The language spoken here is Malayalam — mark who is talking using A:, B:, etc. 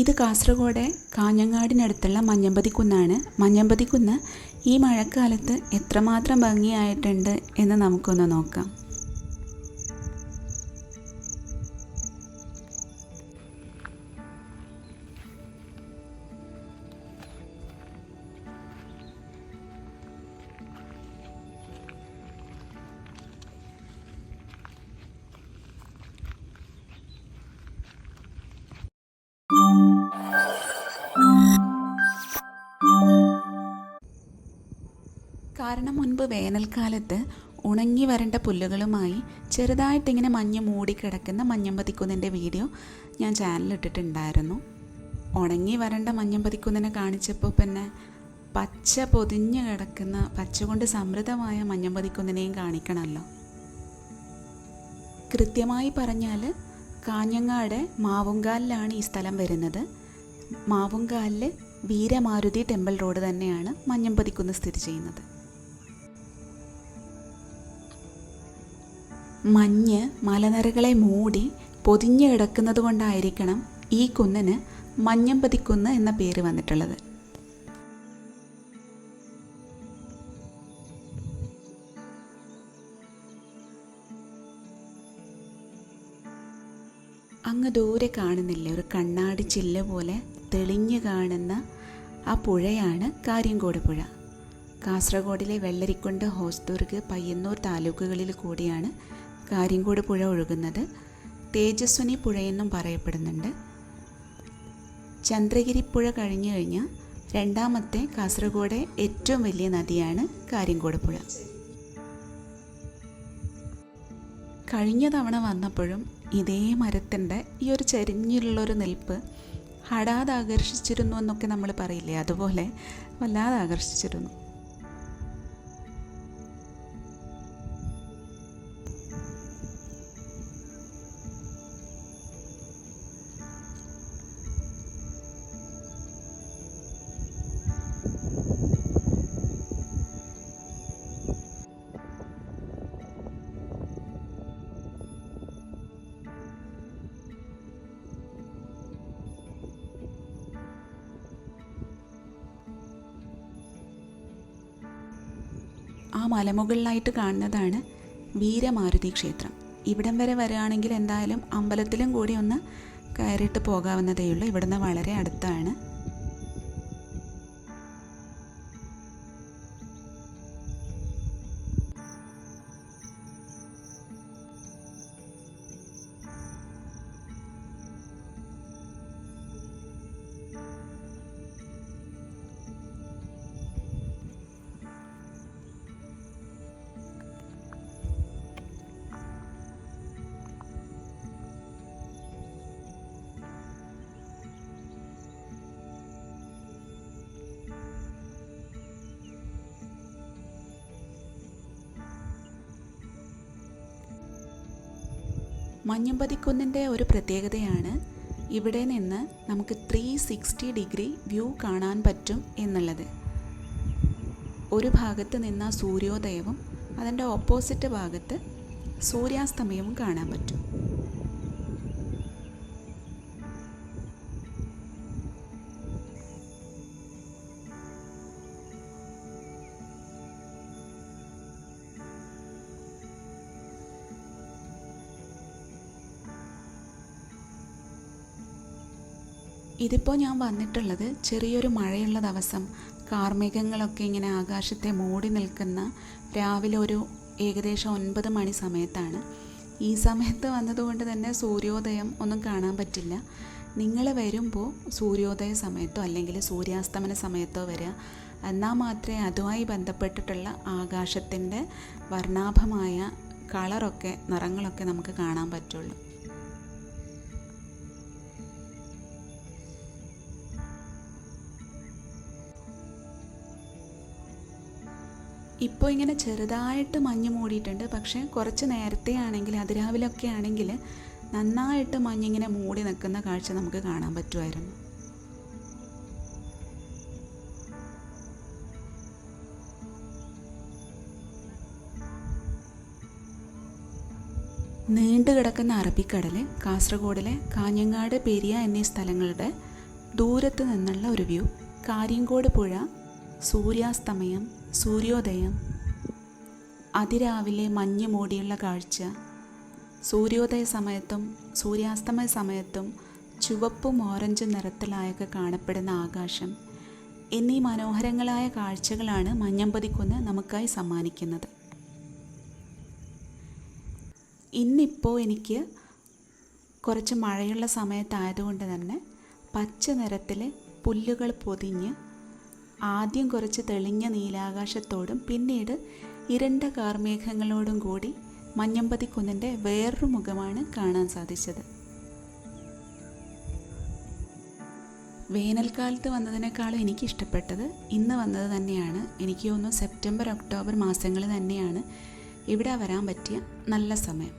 A: ഇത് കാസർഗോഡ് കാഞ്ഞങ്ങാടിനടുത്തുള്ള മഞ്ഞമ്പതിക്കുന്നാണ്. മഞ്ഞമ്പതിക്കുന്ന് ഈ മഴക്കാലത്ത് എത്രമാത്രം ഭംഗിയായിട്ടുണ്ട് എന്ന് നമുക്കൊന്ന് നോക്കാം. കാരണം മുൻപ് വേനൽക്കാലത്ത് ഉണങ്ങി വരേണ്ട പുല്ലുകളുമായി ചെറുതായിട്ടിങ്ങനെ മഞ്ഞ് മൂടിക്കിടക്കുന്ന മഞ്ഞമ്പതിക്കുന്നിൻ്റെ വീഡിയോ ഞാൻ ചാനലിട്ടിട്ടുണ്ടായിരുന്നു. ഉണങ്ങി വരേണ്ട മഞ്ഞമ്പതിക്കുന്നിനെ കാണിച്ചപ്പോൾ പിന്നെ പച്ച പൊതിഞ്ഞ് കിടക്കുന്ന പച്ച കൊണ്ട് സമൃദ്ധമായ മഞ്ഞമ്പതിക്കുന്നിനെയും കാണിക്കണമല്ലോ. കൃത്യമായി പറഞ്ഞാൽ കാഞ്ഞങ്ങാട് മാവുങ്കാലിലാണ് ഈ സ്ഥലം വരുന്നത്. മാവുങ്കാലിൽ വീരമാരുതി ടെമ്പിൾ റോഡ് തന്നെയാണ് മഞ്ഞമ്പതിക്കുന്ന് സ്ഥിതി ചെയ്യുന്നത്. മഞ്ഞ് മലനിരകളെ മൂടി പൊതിഞ്ഞു കിടക്കുന്നത് കൊണ്ടായിരിക്കണം ഈ കുന്നിന് മഞ്ഞമ്പതിക്കുന്ന് എന്ന പേര് വന്നിട്ടുള്ളത്. അങ്ങ് ദൂരെ കാണുന്നില്ലേ ഒരു കണ്ണാടി ചില്ല് പോലെ തെളിഞ്ഞു കാണുന്ന ആ പുഴയാണ് കാര്യങ്കോട് പുഴ. കാസർഗോഡിലെ വെള്ളരിക്കുണ്ട്, ഹോസ്ദുർഗ്, പയ്യന്നൂർ താലൂക്കുകളിൽ കൂടിയാണ് കാര്യങ്കോട് പുഴ ഒഴുകുന്നത്. തേജസ്വിനി പുഴയെന്നും പറയപ്പെടുന്നുണ്ട്. ചന്ദ്രഗിരി പുഴ കഴിഞ്ഞു കഴിഞ്ഞാൽ രണ്ടാമത്തെ കാസർഗോഡ് ഏറ്റവും വലിയ നദിയാണ് കാര്യങ്കോട് പുഴ. കഴിഞ്ഞ തവണ വന്നപ്പോഴും ഇതേ മരത്തിൻ്റെ ഈ ഒരു ചെരിഞ്ഞുള്ളൊരു നിൽപ്പ് ഹഠാത് ആകർഷിച്ചിരുന്നു എന്നൊക്കെ നമ്മൾ പറയില്ലേ, അതുപോലെ വല്ലാതെ ആകർഷിച്ചിരുന്നു. ആ മലമുകളിലായിട്ട് കാണുന്നതാണ് വീരമാരുതി ക്ഷേത്രം. ഇവിടം വരെ വരികയാണെങ്കിൽ എന്തായാലും അമ്പലത്തിലും കൂടി ഒന്ന് കയറിയിട്ട് പോകാവുന്നതേ ഉള്ളൂ. ഇവിടുന്ന് വളരെ അടുത്താണ്. മഞ്ഞമ്പതിക്കുന്നിൻ്റെ ഒരു പ്രത്യേകതയാണ് ഇവിടെ നിന്ന് നമുക്ക് 360 ഡിഗ്രി വ്യൂ കാണാൻ പറ്റും എന്നുള്ളത്. ഒരു ഭാഗത്ത് നിന്ന സൂര്യോദയവും അതിൻ്റെ ഓപ്പോസിറ്റ് ഭാഗത്ത് സൂര്യാസ്തമയവും കാണാൻ പറ്റും. ഇതിപ്പോൾ ഞാൻ വന്നിട്ടുള്ളത് ചെറിയൊരു മഴയുള്ള ദിവസം, കാർമേഘങ്ങളൊക്കെ ഇങ്ങനെ ആകാശത്തെ മൂടി നിൽക്കുന്ന രാവിലെ ഒരു ഏകദേശം 9 മണി സമയത്താണ്. ഈ സമയത്ത് വന്നതുകൊണ്ട് തന്നെ സൂര്യോദയം ഒന്നും കാണാൻ പറ്റില്ല. നിങ്ങൾ വരുമ്പോൾ സൂര്യോദയ സമയത്തോ അല്ലെങ്കിൽ സൂര്യാസ്തമന സമയത്തോ വരിക. എന്നാൽ മാത്രമേ അതുമായി ബന്ധപ്പെട്ടിട്ടുള്ള ആകാശത്തിൻ്റെ വർണ്ണാഭമായ കളറൊക്കെ നിറങ്ങളൊക്കെ നമുക്ക് കാണാൻ പറ്റുള്ളൂ. ഇപ്പോൾ ഇങ്ങനെ ചെറുതായിട്ട് മഞ്ഞ് മൂടിയിട്ടുണ്ട്. പക്ഷേ കുറച്ച് നേരത്തെ ആണെങ്കിൽ അതിരാവിലൊക്കെ ആണെങ്കിൽ നന്നായിട്ട് മഞ്ഞിങ്ങനെ മൂടി നിൽക്കുന്ന കാഴ്ച നമുക്ക് കാണാൻ പറ്റുമായിരുന്നു. നീണ്ടു കിടക്കുന്ന അറബിക്കടൽ കാസർഗോഡിലെ കാഞ്ഞങ്ങാട്, പെരിയ എന്നീ സ്ഥലങ്ങളുടെ ദൂരത്ത് നിന്നുള്ള ഒരു വ്യൂ, കാര്യങ്കോട് പുഴ, സൂര്യാസ്തമയം, സൂര്യോദയം, അതിരാവിലെ മഞ്ഞ് മൂടിയുള്ള കാഴ്ച, സൂര്യോദയ സമയത്തും സൂര്യാസ്തമയ സമയത്തും ചുവപ്പും ഓറഞ്ചും നിറത്തിലായൊക്കെ കാണപ്പെടുന്ന ആകാശം എന്നീ മനോഹരങ്ങളായ കാഴ്ചകളാണ് മഞ്ഞമ്പതിക്കുന്ന് നമുക്കായി സമ്മാനിക്കുന്നത്. ഇന്നിപ്പോൾ എനിക്ക് കുറച്ച് മഴയുള്ള സമയത്തായതുകൊണ്ട് തന്നെ പച്ച നിറത്തിൽ പുല്ലുകൾ പൊതിഞ്ഞ് ആദ്യം കുറച്ച് തെളിഞ്ഞ നീലാകാശത്തോടും പിന്നീട് ഇരുണ്ട കാർമേഘങ്ങളോടും കൂടി മഞ്ഞമ്പതിക്കുന്നിൻ്റെ വേറൊരു മുഖമാണ് കാണാൻ സാധിച്ചത്. വേനൽക്കാലത്ത് വന്നതിനേക്കാളും എനിക്കിഷ്ടപ്പെട്ടത് ഇന്ന് വന്നത് തന്നെയാണ്. എനിക്ക് തോന്നുന്നു സെപ്റ്റംബർ ഒക്ടോബർ മാസങ്ങളിൽ തന്നെയാണ് ഇവിടെ വരാൻ പറ്റിയ നല്ല സമയം.